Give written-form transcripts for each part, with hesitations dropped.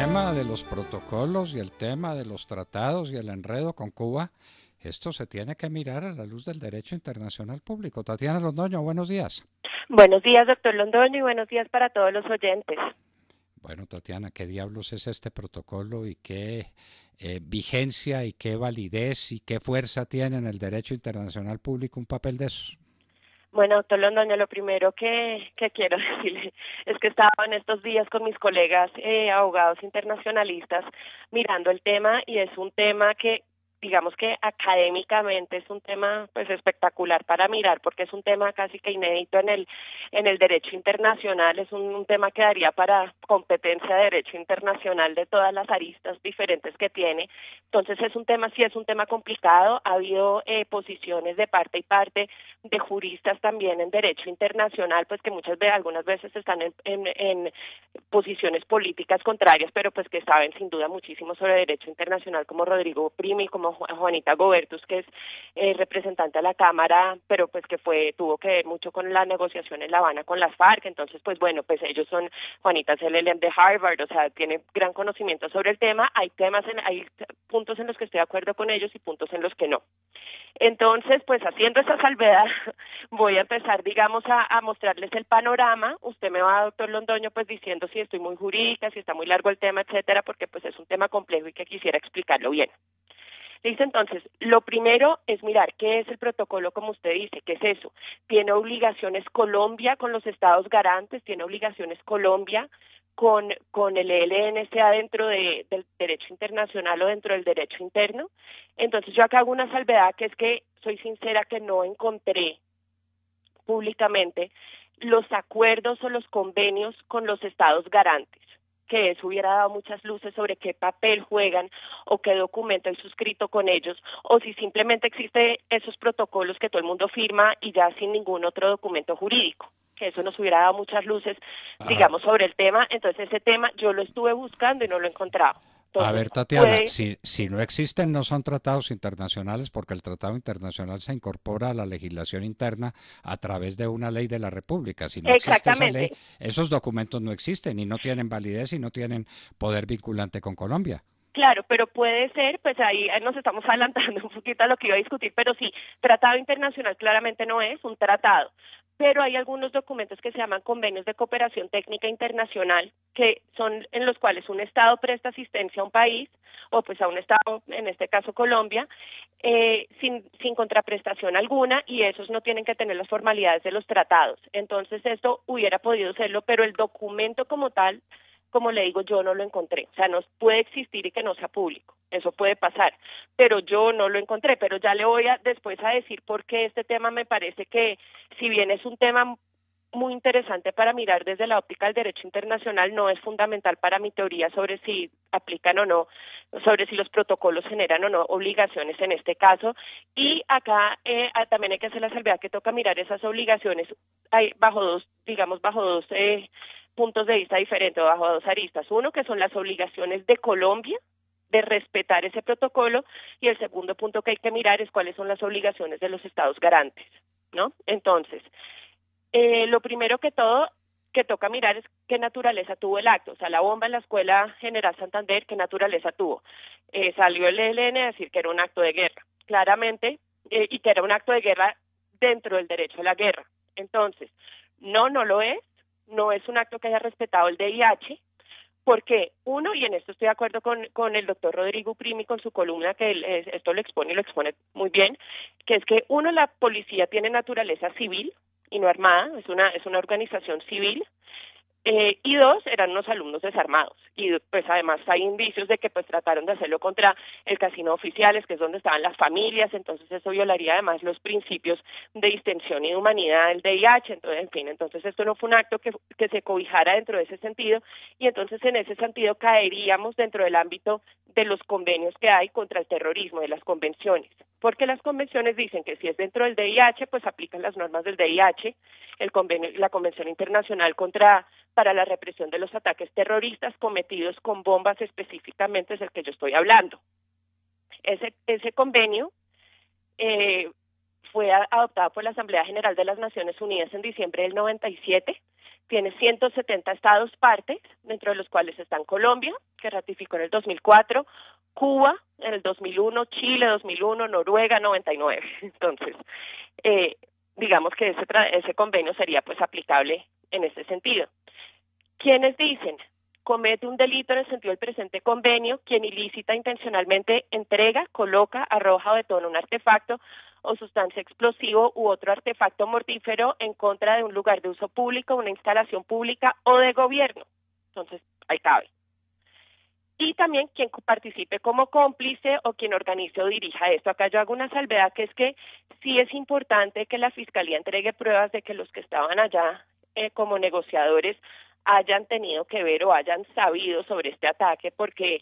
tema de los protocolos y el tema de los tratados y el enredo con Cuba, esto se tiene que mirar a la luz del derecho internacional público. Tatiana Londoño, buenos días. Buenos días, doctor Londoño, y buenos días para todos los oyentes. Bueno, Tatiana, ¿qué diablos es este protocolo y qué vigencia y qué validez y qué fuerza tiene en el derecho internacional público un papel de esos? Bueno, doctor Londoño, lo primero que quiero decirle es que estaba en estos días con mis colegas abogados internacionalistas mirando el tema y es un tema que digamos que académicamente es un tema pues espectacular para mirar porque es un tema casi que inédito en el derecho internacional, es un tema que daría para competencia de derecho internacional de todas las aristas diferentes que tiene. Entonces es un tema, sí es un tema complicado, ha habido posiciones de parte y parte de juristas también en derecho internacional, pues que muchas veces, algunas veces están en posiciones políticas contrarias, pero pues que saben sin duda muchísimo sobre derecho internacional, como Rodrigo Primi, como Juanita Gobertus, que es representante a la Cámara, pero pues que tuvo que ver mucho con la negociación en La Habana con las FARC. Entonces pues bueno, pues ellos son, Juanita es el LLM de Harvard, o sea, tiene gran conocimiento sobre el tema. Hay hay puntos en los que estoy de acuerdo con ellos y puntos en los que no. Entonces, pues haciendo esa salvedad, voy a empezar, digamos, a mostrarles el panorama. Usted me va, doctor Londoño, pues diciendo si estoy muy jurídica, si está muy largo el tema, etcétera, porque pues es un tema complejo y que quisiera explicarlo bien. Listo, entonces, lo primero es mirar qué es el protocolo, como usted dice, qué es eso. ¿Tiene obligaciones Colombia con los estados garantes? ¿Tiene obligaciones Colombia con el ELNCA dentro del derecho internacional o dentro del derecho interno? Entonces, yo acá hago una salvedad que es que soy sincera que no encontré públicamente los acuerdos o los convenios con los estados garantes, que eso hubiera dado muchas luces sobre qué papel juegan o qué documento hay suscrito con ellos, o si simplemente existe esos protocolos que todo el mundo firma y ya sin ningún otro documento jurídico, que eso nos hubiera dado muchas luces, Ah, digamos, sobre el tema. Entonces ese tema yo lo estuve buscando y no lo he encontrado. a Entonces, ver, Tatiana, puede, si no existen, no son tratados internacionales porque el tratado internacional se incorpora a la legislación interna a través de una ley de la República. Si no existe esa ley, exactamente. esos documentos no existen y no tienen validez y no tienen poder vinculante con Colombia. Claro, pero puede ser, pues ahí nos estamos adelantando un poquito a lo que iba a discutir, pero sí, tratado internacional claramente no es un tratado, pero hay algunos documentos que se llaman convenios de cooperación técnica internacional, que son en los cuales un Estado presta asistencia a un país, o pues a un Estado, en este caso Colombia, sin contraprestación alguna, y esos no tienen que tener las formalidades de los tratados. Entonces esto hubiera podido serlo, pero el documento como tal, como le digo, yo no lo encontré. O sea, no puede existir y que no sea público. Eso puede pasar, pero yo no lo encontré. Pero ya le voy a después a decir por qué este tema me parece que, si bien es un tema muy interesante para mirar desde la óptica del derecho internacional, no es fundamental para mi teoría sobre si aplican o no, sobre si los protocolos generan o no obligaciones en este caso. Y acá también hay que hacer la salvedad que toca mirar esas obligaciones bajo dos, digamos, bajo dos puntos de vista diferentes, bajo dos aristas. Uno, que son las obligaciones de Colombia de respetar ese protocolo, y el segundo punto que hay que mirar es cuáles son las obligaciones de los estados garantes, ¿no? Entonces, lo primero que todo que toca mirar es qué naturaleza tuvo el acto. O sea, la bomba en la Escuela General Santander, ¿qué naturaleza tuvo? Salió el ELN a decir que era un acto de guerra, claramente, y que era un acto de guerra dentro del derecho a la guerra. Entonces, no lo es, no es un acto que haya respetado el DIH, porque uno, y en esto estoy de acuerdo con el doctor Rodrigo Primi, con su columna, que esto lo expone y lo expone muy bien, que es que uno, la policía tiene naturaleza civil y no armada, es una organización civil, y dos, eran unos alumnos desarmados, y pues además hay indicios de que pues trataron de hacerlo contra el casino de oficiales, que es donde estaban las familias. Entonces eso violaría además los principios de distensión y de humanidad del DIH. Entonces, en fin, entonces esto no fue un acto que se cobijara dentro de ese sentido, y entonces en ese sentido caeríamos dentro del ámbito de los convenios que hay contra el terrorismo, de las convenciones, porque las convenciones dicen que si es dentro del DIH, pues aplican las normas del DIH, el convenio, la Convención Internacional para la represión de los ataques terroristas cometidos con bombas específicamente es el que yo estoy hablando. Ese convenio fue adoptado por la Asamblea General de las Naciones Unidas en diciembre del 97, tiene 170 estados partes, dentro de los cuales están Colombia, que ratificó en el 2004, Cuba en el 2001, Chile 2001, Noruega 99. Entonces, digamos que ese convenio sería pues aplicable en ese sentido. ¿Quiénes dicen? Comete un delito en el sentido del presente convenio quien ilícita intencionalmente entrega, coloca, arroja o detona un artefacto o sustancia explosivo u otro artefacto mortífero en contra de un lugar de uso público, una instalación pública o de gobierno. Entonces, ahí cabe. Y también quien participe como cómplice o quien organice o dirija esto. Acá yo hago una salvedad, que es que sí es importante que la Fiscalía entregue pruebas de que los que estaban allá como negociadores hayan tenido que ver o hayan sabido sobre este ataque, porque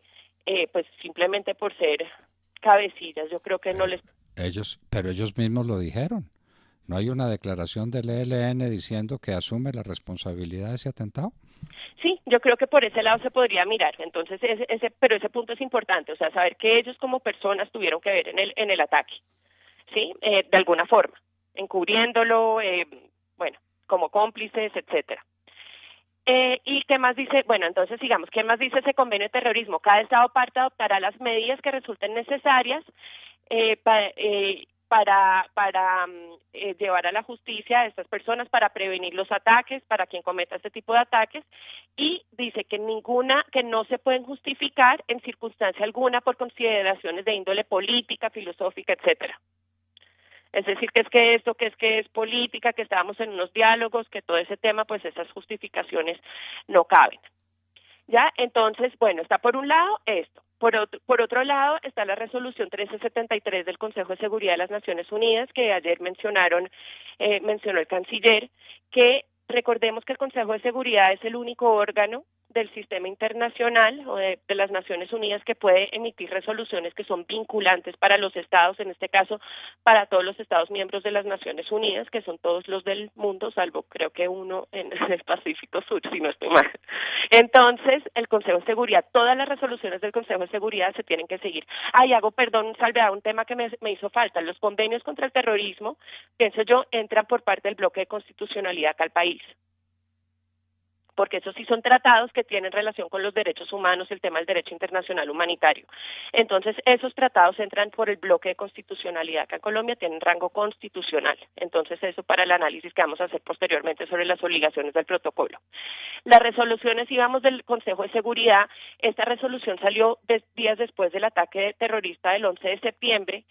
pues simplemente por ser cabecillas yo creo que no les... Pero ellos mismos lo dijeron. ¿No hay una declaración del ELN diciendo que asume la responsabilidad de ese atentado? Sí, yo creo que por ese lado se podría mirar. Entonces, pero ese punto es importante, o sea, saber que ellos como personas tuvieron que ver en el ataque, ¿sí? De alguna forma, encubriéndolo, bueno, como cómplices, etcétera. ¿Y qué más dice? Bueno, entonces sigamos. ¿Qué más dice ese convenio de terrorismo? Cada Estado parte adoptará las medidas que resulten necesarias para llevar a la justicia a estas personas, para prevenir los ataques, para quien cometa este tipo de ataques, y dice que no se pueden justificar en circunstancia alguna por consideraciones de índole política, filosófica, etcétera. Es decir, que es política, que estábamos en unos diálogos, que todo ese tema, pues esas justificaciones no caben. ¿Ya? Entonces, bueno, está por un lado esto. Por otro lado está la resolución 1373 del Consejo de Seguridad de las Naciones Unidas, que ayer mencionó el canciller, que recordemos que el Consejo de Seguridad es el único órgano del sistema internacional o de las Naciones Unidas que puede emitir resoluciones que son vinculantes para los estados, en este caso para todos los estados miembros de las Naciones Unidas, que son todos los del mundo, salvo creo que uno en el Pacífico Sur, si no estoy mal. Entonces, el Consejo de Seguridad, todas las resoluciones del Consejo de Seguridad se tienen que seguir. Salvedad, un tema que me hizo falta. Los convenios contra el terrorismo, pienso yo, entran por parte del bloque de constitucionalidad acá al país, porque esos sí son tratados que tienen relación con los derechos humanos, el tema del derecho internacional humanitario. Entonces, esos tratados entran por el bloque de constitucionalidad acá en Colombia, tienen rango constitucional. Entonces, eso para el análisis que vamos a hacer posteriormente sobre las obligaciones del protocolo. Las resoluciones, íbamos del Consejo de Seguridad, esta resolución salió días después del ataque terrorista del 11 de septiembre,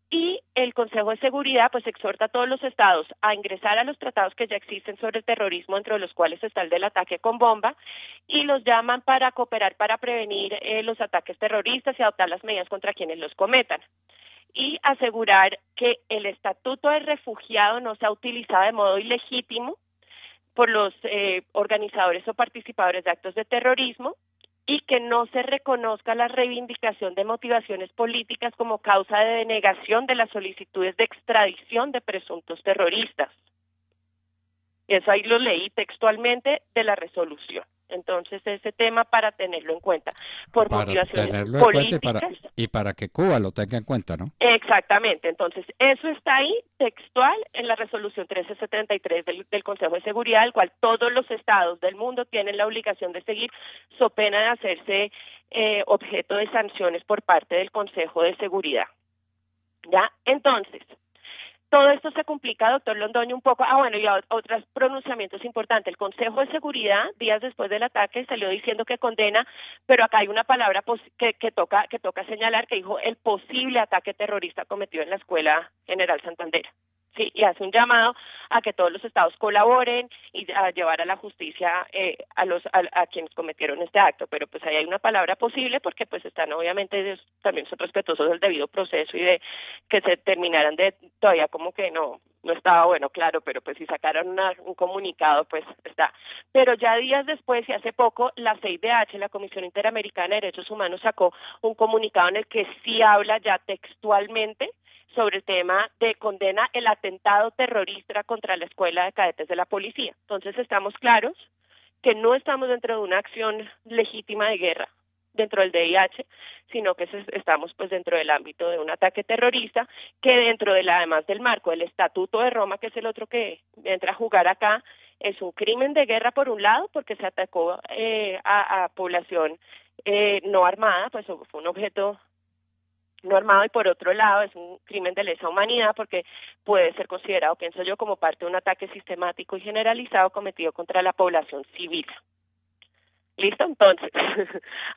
y el Consejo de Seguridad pues exhorta a todos los estados a ingresar a los tratados que ya existen sobre el terrorismo, entre los cuales está el del ataque con bomba, y los llaman para cooperar para prevenir los ataques terroristas y adoptar las medidas contra quienes los cometan, y asegurar que el estatuto de refugiado no sea utilizado de modo ilegítimo por los organizadores o participadores de actos de terrorismo, y que no se reconozca la reivindicación de motivaciones políticas como causa de denegación de las solicitudes de extradición de presuntos terroristas. Eso ahí lo leí textualmente de la resolución. Entonces, ese tema para tenerlo en cuenta. Por motivaciones políticas. Y para que Cuba lo tenga en cuenta, ¿no? Exactamente. Entonces, eso está ahí textual en la resolución 1373 del Consejo de Seguridad, el cual todos los estados del mundo tienen la obligación de seguir, so pena de hacerse objeto de sanciones por parte del Consejo de Seguridad. ¿Ya? Entonces, todo esto se complica, doctor Londoño, un poco. Y otros pronunciamientos importantes. El Consejo de Seguridad, días después del ataque, salió diciendo que condena, pero acá hay una palabra que toca señalar, que dijo el posible ataque terrorista cometido en la Escuela General Santander. Sí, y hace un llamado a que todos los estados colaboren y a llevar a la justicia a quienes cometieron este acto, pero pues ahí hay una palabra posible, porque pues están obviamente también son respetuosos del debido proceso y de que se terminaran todavía como que no estaba bueno, claro, pero pues si sacaron un comunicado, pues está. Pero ya días después y hace poco, la CIDH, la Comisión Interamericana de Derechos Humanos, sacó un comunicado en el que sí habla ya textualmente sobre el tema de condena el atentado terrorista contra la Escuela de Cadetes de la Policía. Entonces estamos claros que no estamos dentro de una acción legítima de guerra dentro del DIH, sino que estamos pues dentro del ámbito de un ataque terrorista, que además del marco del Estatuto de Roma, que es el otro que entra a jugar acá, Es un crimen de guerra por un lado, porque se atacó a población no armada, pues fue un objeto no armado, y por otro lado es un crimen de lesa humanidad porque puede ser considerado, pienso yo, como parte de un ataque sistemático y generalizado cometido contra la población civil. ¿Listo? Entonces,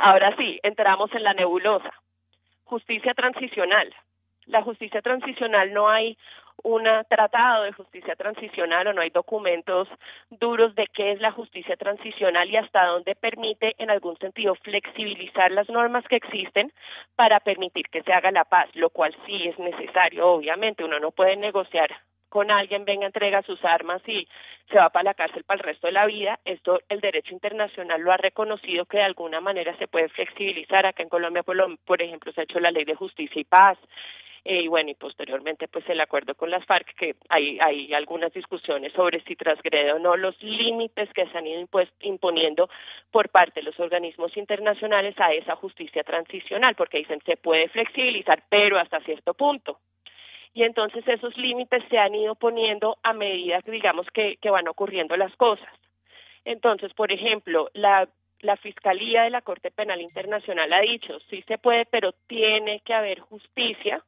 ahora sí, entramos en la nebulosa. Justicia transicional. La justicia transicional, no hay un tratado de justicia transicional o no hay documentos duros de qué es la justicia transicional y hasta dónde permite en algún sentido flexibilizar las normas que existen para permitir que se haga la paz, lo cual sí es necesario. Obviamente uno no puede negociar con alguien, venga, entrega sus armas y se va para la cárcel para el resto de la vida. Esto el derecho internacional lo ha reconocido, que de alguna manera se puede flexibilizar. Acá en Colombia, por ejemplo, se ha hecho la Ley de Justicia y Paz, y bueno, y posteriormente pues el acuerdo con las FARC, que hay algunas discusiones sobre si transgrede o no los límites que se han ido imponiendo por parte de los organismos internacionales a esa justicia transicional, porque dicen se puede flexibilizar, pero hasta cierto punto. Y entonces esos límites se han ido poniendo a medida que digamos que van ocurriendo las cosas. Entonces, por ejemplo, la Fiscalía de la Corte Penal Internacional ha dicho, sí se puede, pero tiene que haber justicia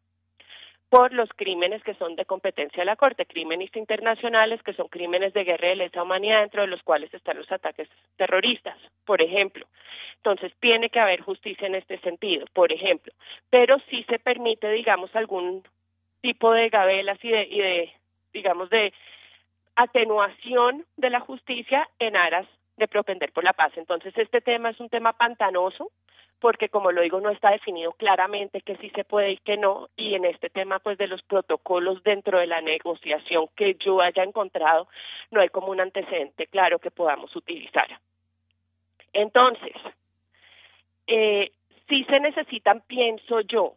por los crímenes que son de competencia de la Corte, crímenes internacionales que son crímenes de guerra y de lesa humanidad, dentro de los cuales están los ataques terroristas, por ejemplo. Entonces, tiene que haber justicia en este sentido, por ejemplo, pero sí se permite, digamos, algún tipo de gabelas y de digamos, de atenuación de la justicia en aras de propender por la paz. Entonces, este tema es un tema pantanoso, porque como lo digo, no está definido claramente que sí se puede y que no, y en este tema pues de los protocolos dentro de la negociación que yo haya encontrado, no hay como un antecedente claro que podamos utilizar. Entonces, sí se necesitan, pienso yo,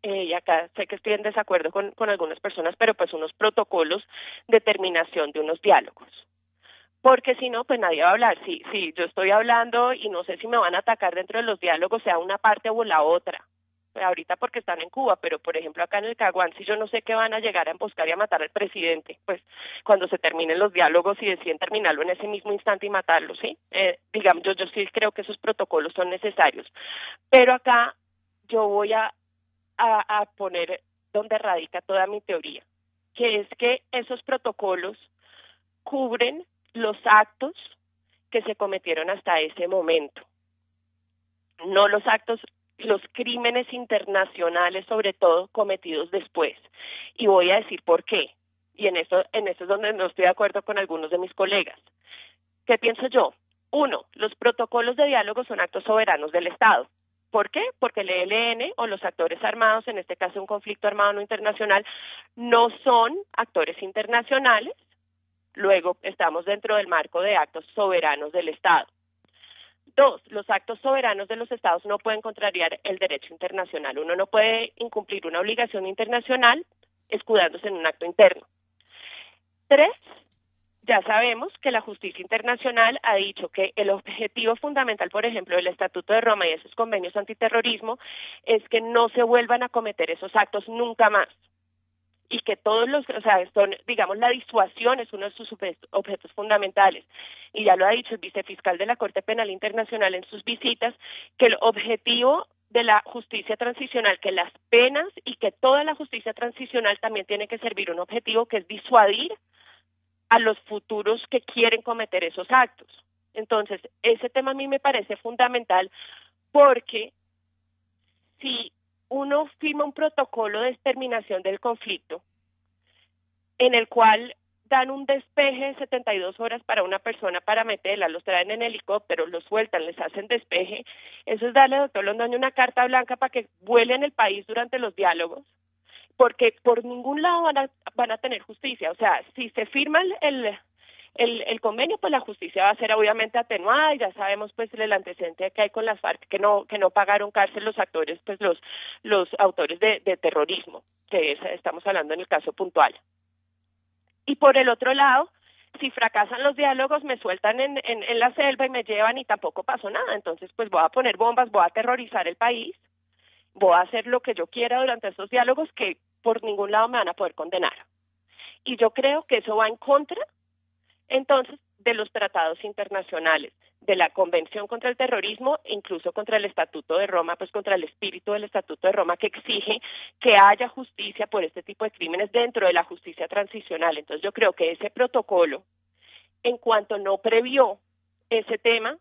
y acá sé que estoy en desacuerdo con algunas personas, pero pues unos protocolos de terminación de unos diálogos. Porque si no, pues nadie va a hablar. Si yo estoy hablando y no sé si me van a atacar dentro de los diálogos, sea una parte o la otra. Ahorita porque están en Cuba, pero por ejemplo acá en el Caguán, si yo no sé que van a llegar a emboscar y a matar al presidente, pues cuando se terminen los diálogos y deciden terminarlo en ese mismo instante y matarlo, ¿sí? Digamos, yo sí creo que esos protocolos son necesarios. Pero acá yo voy a poner donde radica toda mi teoría, que es que esos protocolos cubren los actos que se cometieron hasta ese momento, no los actos, los crímenes internacionales, sobre todo cometidos después. Y voy a decir por qué. Y en esto es donde no estoy de acuerdo con algunos de mis colegas. ¿Qué pienso yo? Uno, los protocolos de diálogo son actos soberanos del Estado. ¿Por qué? Porque el ELN o los actores armados, en este caso un conflicto armado no internacional, no son actores internacionales. Luego estamos dentro del marco de actos soberanos del Estado. Dos, los actos soberanos de los Estados no pueden contrariar el derecho internacional. Uno no puede incumplir una obligación internacional escudándose en un acto interno. Tres, ya sabemos que la justicia internacional ha dicho que el objetivo fundamental, por ejemplo, del Estatuto de Roma y esos convenios antiterrorismo, es que no se vuelvan a cometer esos actos nunca más. Y que todos los, o sea, son, digamos, la disuasión es uno de sus objetos fundamentales. Y ya lo ha dicho el vicefiscal de la Corte Penal Internacional en sus visitas, que el objetivo de la justicia transicional, que las penas y que toda la justicia transicional también tiene que servir un objetivo que es disuadir a los futuros que quieren cometer esos actos. Entonces, ese tema a mí me parece fundamental, porque si uno firma un protocolo de exterminación del conflicto en el cual dan un despeje de 72 horas para una persona para meterla, los traen en helicóptero, los sueltan, les hacen despeje, eso es darle, doctor Londoño, una carta blanca para que vuelen el país durante los diálogos, porque por ningún lado van a tener justicia. O sea, si se firma el convenio, pues la justicia va a ser obviamente atenuada, y ya sabemos pues el antecedente que hay con las FARC, que no pagaron cárcel los actores, pues los autores de terrorismo, que estamos hablando en el caso puntual. Y por el otro lado, si fracasan los diálogos, me sueltan en la selva y me llevan y tampoco pasó nada. Entonces pues voy a poner bombas, voy a aterrorizar el país, voy a hacer lo que yo quiera durante esos diálogos que por ningún lado me van a poder condenar. Y yo creo que eso va en contra Entonces, de los tratados internacionales, de la Convención contra el Terrorismo, incluso contra el Estatuto de Roma, pues contra el espíritu del Estatuto de Roma que exige que haya justicia por este tipo de crímenes dentro de la justicia transicional. Entonces yo creo que ese protocolo, en cuanto no previó ese tema,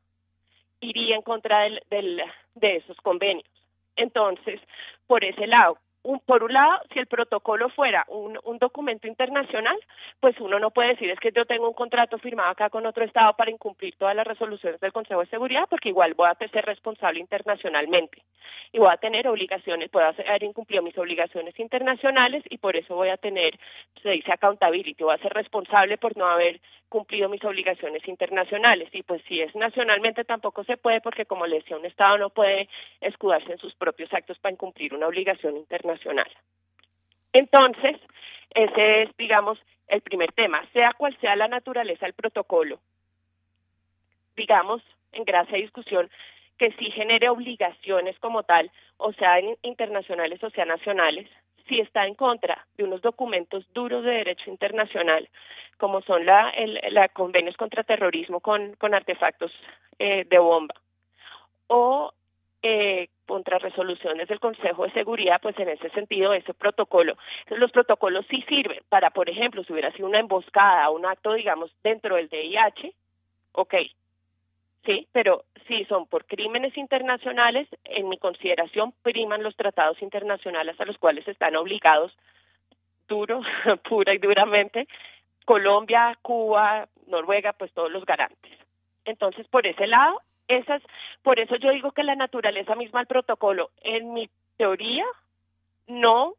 iría en contra de esos convenios. Entonces, por ese lado, por un lado, si el protocolo fuera un documento internacional, pues uno no puede decir es que yo tengo un contrato firmado acá con otro estado para incumplir todas las resoluciones del Consejo de Seguridad, porque igual voy a ser responsable internacionalmente y voy a tener obligaciones, puedo haber incumplido mis obligaciones internacionales y por eso voy a tener, se dice accountability, voy a ser responsable por no haber cumplido mis obligaciones internacionales. Y pues si es nacionalmente tampoco se puede, porque como le decía, un Estado no puede escudarse en sus propios actos para incumplir una obligación internacional. Entonces, ese es, digamos, el primer tema, sea cual sea la naturaleza del protocolo, digamos, en gracia de discusión, que sí genere obligaciones como tal, o sea, internacionales o sea nacionales, si está en contra de unos documentos duros de derecho internacional, como son la convenios contra terrorismo con artefactos de bomba, o contra resoluciones del Consejo de Seguridad, pues en ese sentido, ese protocolo. Entonces, los protocolos sí sirven para, por ejemplo, si hubiera sido una emboscada, un acto, digamos, dentro del DIH, ok, sí, pero si son por crímenes internacionales, en mi consideración priman los tratados internacionales a los cuales están obligados duro, pura y duramente, Colombia, Cuba, Noruega, pues todos los garantes. Entonces, por ese lado, por eso yo digo que la naturaleza misma del protocolo, en mi teoría, no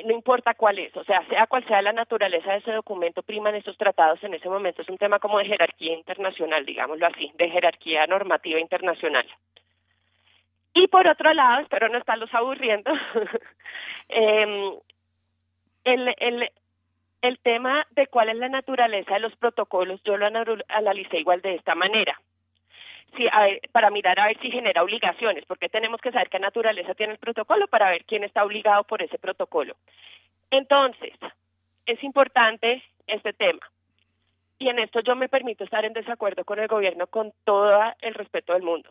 importa cuál es, o sea cual sea la naturaleza de ese documento, priman esos tratados en ese momento. Es un tema como de jerarquía internacional, digámoslo así, de jerarquía normativa internacional. Y por otro lado, espero no estarlos aburriendo, el tema de cuál es la naturaleza de los protocolos, yo lo analicé igual de esta manera. Sí, para mirar a ver si genera obligaciones, porque tenemos que saber qué naturaleza tiene el protocolo para ver quién está obligado por ese protocolo. Entonces, es importante este tema. Y en esto yo me permito estar en desacuerdo con el gobierno con todo el respeto del mundo.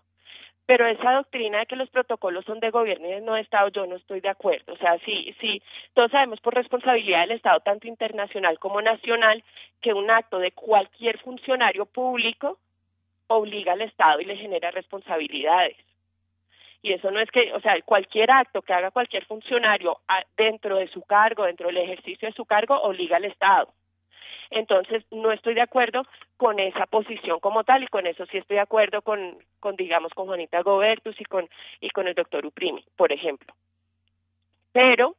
Pero esa doctrina de que los protocolos son de gobierno y no de Estado, yo no estoy de acuerdo. O sea, sí, todos sabemos por responsabilidad del Estado, tanto internacional como nacional, que un acto de cualquier funcionario público obliga al Estado y le genera responsabilidades. Y eso no es que, o sea, cualquier acto que haga cualquier funcionario dentro de su cargo, dentro del ejercicio de su cargo, obliga al Estado. Entonces, no estoy de acuerdo con esa posición como tal, y con eso sí estoy de acuerdo con digamos, con Juanita Gobertus y con el doctor Uprimi, por ejemplo. Pero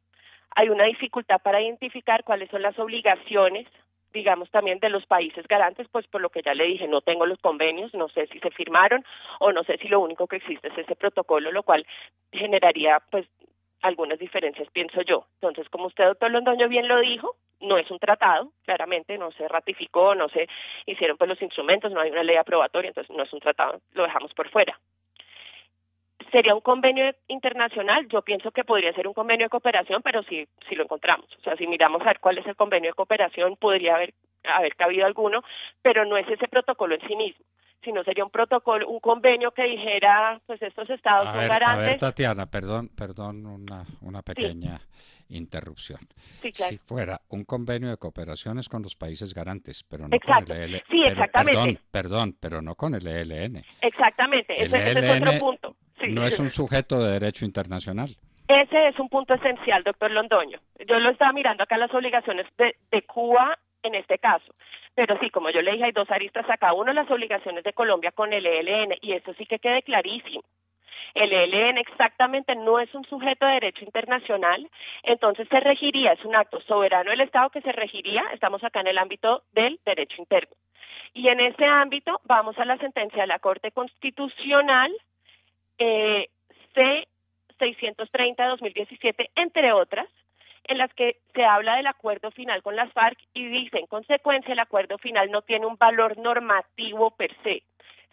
hay una dificultad para identificar cuáles son las obligaciones, digamos, también de los países garantes, pues por lo que ya le dije, no tengo los convenios, no sé si se firmaron o no sé si lo único que existe es ese protocolo, lo cual generaría, pues, algunas diferencias, pienso yo. Entonces, como usted, doctor Londoño, bien lo dijo, no es un tratado, claramente, no se ratificó, no se hicieron pues los instrumentos, no hay una ley aprobatoria, entonces no es un tratado, lo dejamos por fuera. ¿Sería un convenio internacional? Yo pienso que podría ser un convenio de cooperación, pero si lo encontramos. O sea, si miramos a ver cuál es el convenio de cooperación, podría haber cabido alguno, pero no es ese protocolo en sí mismo, sino sería un protocolo, un convenio que dijera, pues estos estados son garantes. A ver, Tatiana, perdón, una pequeña interrupción. Sí, claro. Si fuera un convenio de cooperaciones con los países garantes, pero no Exacto. con el ELN. Sí, exactamente. Perdón, pero no con el ELN. Exactamente, ese es otro punto. Sí. No es un sujeto de derecho internacional. Ese es un punto esencial, doctor Londoño. Yo lo estaba mirando acá, las obligaciones de Cuba en este caso. Pero sí, como yo le dije, hay dos aristas acá. Uno, las obligaciones de Colombia con el ELN, y eso sí que quede clarísimo. El ELN exactamente no es un sujeto de derecho internacional, entonces se regiría, es un acto soberano del Estado que se regiría, estamos acá en el ámbito del derecho interno. Y en ese ámbito vamos a la sentencia de la Corte Constitucional C-630-2017, entre otras, en las que se habla del acuerdo final con las FARC y dice, en consecuencia, el acuerdo final no tiene un valor normativo per se,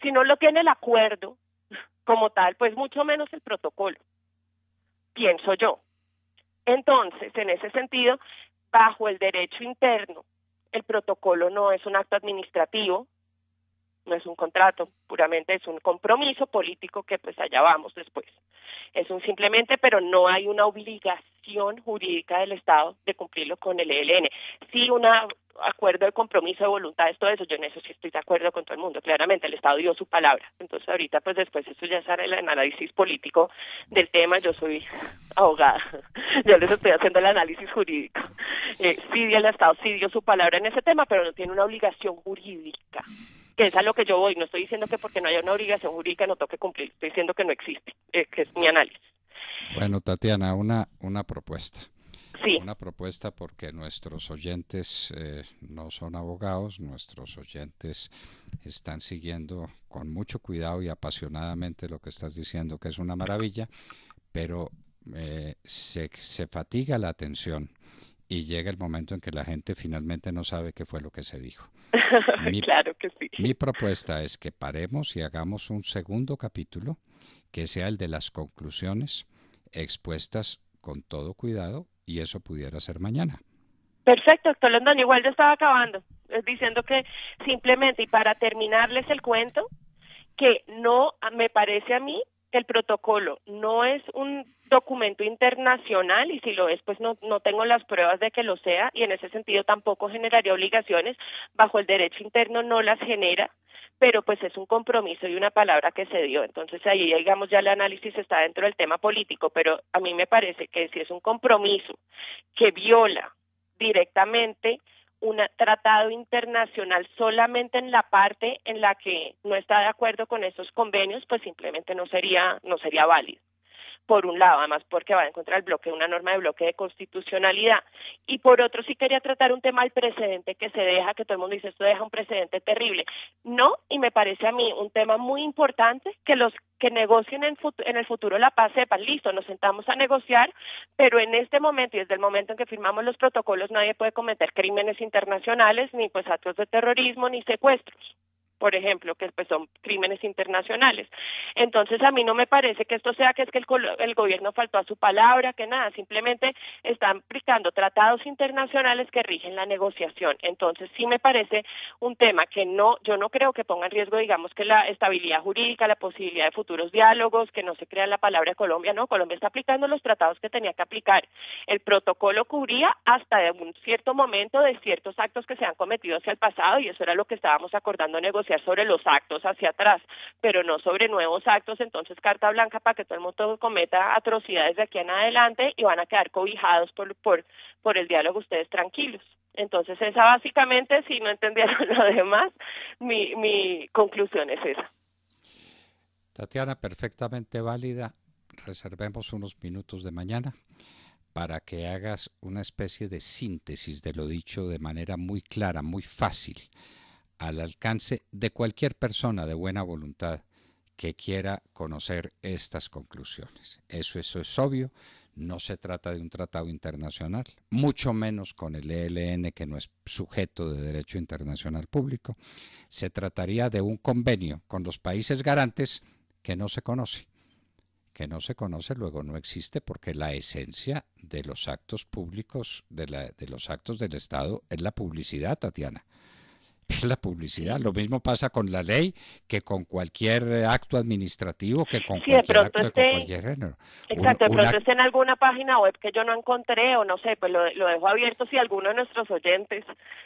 sino lo tiene el acuerdo como tal, pues mucho menos el protocolo, pienso yo. Entonces, en ese sentido, bajo el derecho interno, el protocolo no es un acto administrativo, no es un contrato, puramente es un compromiso político que pues allá vamos después. Es un simplemente, pero no hay una obligación jurídica del Estado de cumplirlo con el ELN. Sí, un acuerdo de compromiso de voluntades, todo eso, yo en eso sí estoy de acuerdo con todo el mundo, claramente el Estado dio su palabra. Entonces ahorita pues después eso ya sale el análisis político del tema, yo soy abogada, yo les estoy haciendo el análisis jurídico. Sí, el Estado sí dio su palabra en ese tema, pero no tiene una obligación jurídica, que es a lo que yo voy. No estoy diciendo que porque no haya una obligación jurídica no toque cumplir, estoy diciendo que no existe, que es mi análisis. Bueno, Tatiana, una propuesta. Sí. Una propuesta porque nuestros oyentes no son abogados, nuestros oyentes están siguiendo con mucho cuidado y apasionadamente lo que estás diciendo, que es una maravilla, pero se fatiga la atención y llega el momento en que la gente finalmente no sabe qué fue lo que se dijo. Claro que sí. Mi propuesta es que paremos y hagamos un segundo capítulo que sea el de las conclusiones expuestas con todo cuidado, y eso pudiera ser mañana. Perfecto, doctor Londoño, igual yo estaba acabando, diciendo que simplemente, y para terminarles el cuento, que no, me parece a mí que el protocolo no es un documento internacional, y si lo es, pues no tengo las pruebas de que lo sea, y en ese sentido tampoco generaría obligaciones, bajo el derecho interno no las genera, pero pues es un compromiso y una palabra que se dio. Entonces ahí, digamos, ya el análisis está dentro del tema político, pero a mí me parece que si es un compromiso que viola directamente un tratado internacional solamente en la parte en la que no está de acuerdo con esos convenios, pues simplemente no sería válido. Por un lado, además porque va en contra del bloque, una norma de bloque de constitucionalidad, y por otro sí quería tratar un tema del precedente que se deja, que todo el mundo dice esto deja un precedente terrible. No, y me parece a mí un tema muy importante que los que negocien en el futuro la paz sepan, listo, nos sentamos a negociar, pero en este momento y desde el momento en que firmamos los protocolos nadie puede cometer crímenes internacionales, ni pues actos de terrorismo, ni secuestros, por ejemplo, que pues son crímenes internacionales. Entonces a mí no me parece que esto sea que es que el gobierno faltó a su palabra, que nada, simplemente están aplicando tratados internacionales que rigen la negociación. Entonces sí me parece un tema que yo no creo que ponga en riesgo, digamos, que la estabilidad jurídica, la posibilidad de futuros diálogos, que no se crea la palabra Colombia, no, Colombia está aplicando los tratados que tenía que aplicar. El protocolo cubría hasta de un cierto momento de ciertos actos que se han cometido hacia el pasado, y eso era lo que estábamos acordando negociar sobre los actos hacia atrás, pero no sobre nuevos actos. Entonces carta blanca para que todo el mundo cometa atrocidades de aquí en adelante, y van a quedar cobijados por el diálogo ustedes tranquilos. Entonces esa básicamente, si no entendieron lo demás, mi conclusión es esa. Tatiana, perfectamente válida. Reservemos unos minutos de mañana para que hagas una especie de síntesis de lo dicho de manera muy clara, muy fácil, al alcance de cualquier persona de buena voluntad que quiera conocer estas conclusiones. Eso es obvio, no se trata de un tratado internacional, mucho menos con el ELN, que no es sujeto de derecho internacional público. Se trataría de un convenio con los países garantes que no se conoce. Que no se conoce, luego no existe, porque la esencia de los actos públicos, de los actos del Estado, es la publicidad, Tatiana. Es la publicidad. Lo mismo pasa con la ley que con cualquier acto administrativo, que con cualquier acto de cualquier género. Exacto, de pronto esté en alguna página web que yo no encontré, o no sé, pues lo dejo abierto. Si alguno de nuestros oyentes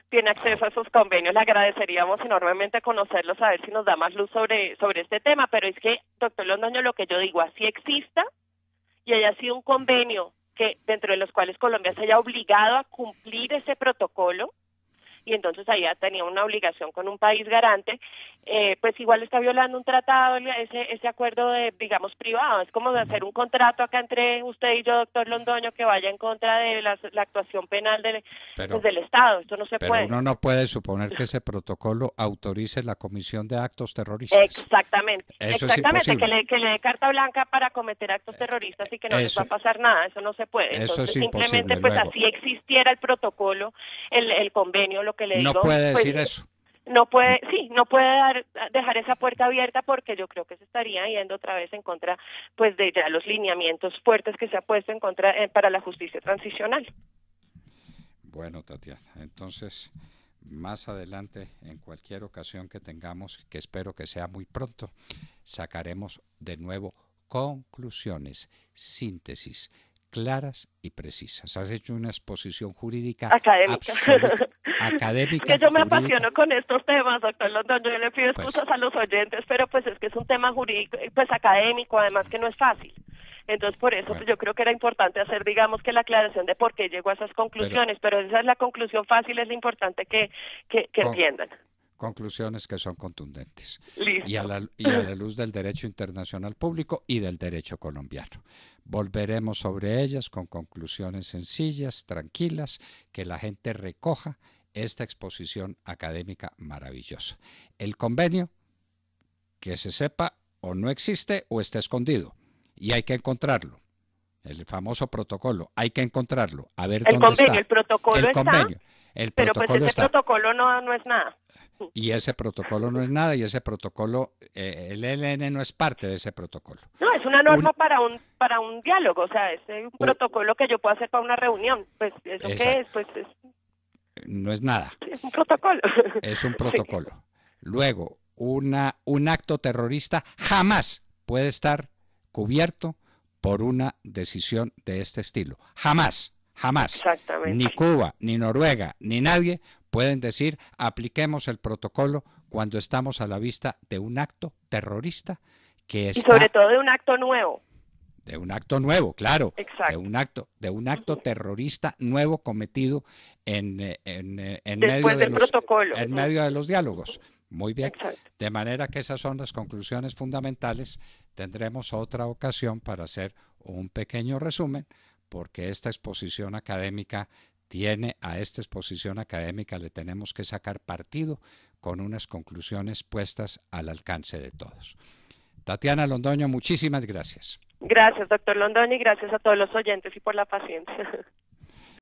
tiene acceso a esos convenios, le agradeceríamos enormemente conocerlos, a ver si nos da más luz sobre este tema. Pero es que, doctor Londoño, lo que yo digo, así exista y haya sido un convenio que dentro de los cuales Colombia se haya obligado a cumplir ese protocolo, y entonces ahí ya tenía una obligación con un país garante, pues igual está violando un tratado, ese acuerdo de, digamos, privado. Es como de hacer un contrato acá entre usted y yo, doctor Londoño, que vaya en contra de la actuación penal del Estado. Esto no se puede. Pero uno no puede suponer que ese protocolo autorice la comisión de actos terroristas. Exactamente. Eso exactamente, es imposible. que le dé carta blanca para cometer actos terroristas y que no les va a pasar nada. Eso no se puede. Entonces, eso es simplemente, pues luego, así existiera el protocolo, el convenio, lo que le digo. No puede pues, decir eso. No puede dejar esa puerta abierta, porque yo creo que se estaría yendo otra vez en contra, pues, de ya los lineamientos fuertes que se ha puesto en contra para la justicia transicional. Bueno, Tatiana, entonces más adelante, en cualquier ocasión que tengamos, que espero que sea muy pronto, sacaremos de nuevo conclusiones, síntesis claras y precisas. Has hecho una exposición jurídica académica. académica. Es que yo me jurídica. Apasiono con estos temas, doctor Londoño. Yo le pido excusas a los oyentes, pero pues es que es un tema jurídico, pues académico, además que no es fácil. Entonces, por eso pues, yo creo que era importante hacer, digamos, que la aclaración de por qué llegó a esas conclusiones, pero esa es la conclusión fácil, es lo importante que entiendan. Conclusiones que son contundentes. Listo. Y a la luz del derecho internacional público y del derecho colombiano. Volveremos sobre ellas con conclusiones sencillas, tranquilas, que la gente recoja esta exposición académica maravillosa. El convenio, que se sepa, o no existe o está escondido. Y hay que encontrarlo. El famoso protocolo, hay que encontrarlo. A ver dónde está. El protocolo está. Pero pues ese protocolo no es nada. Y ese protocolo no es nada, y ese protocolo, el ELN no es parte de ese protocolo. No, es una norma para un diálogo, o sea, es un protocolo que yo puedo hacer para una reunión. Pues, ¿eso qué es? Pues no es nada. Es un protocolo. Es un protocolo. Sí. Luego, un acto terrorista jamás puede estar cubierto por una decisión de este estilo. Jamás. Jamás. Exactamente. Ni Cuba, ni Noruega, ni nadie pueden decir apliquemos el protocolo cuando estamos a la vista de un acto terrorista que está... Y sobre todo de un acto nuevo. De un acto nuevo, claro. Exacto. De un acto terrorista nuevo cometido en medio del protocolo. En medio de los diálogos. Muy bien. Exacto. De manera que esas son las conclusiones fundamentales. Tendremos otra ocasión para hacer un pequeño resumen, porque esta exposición académica a esta exposición académica le tenemos que sacar partido con unas conclusiones puestas al alcance de todos. Tatiana Londoño, muchísimas gracias. Gracias, doctor Londoño, y gracias a todos los oyentes y por la paciencia.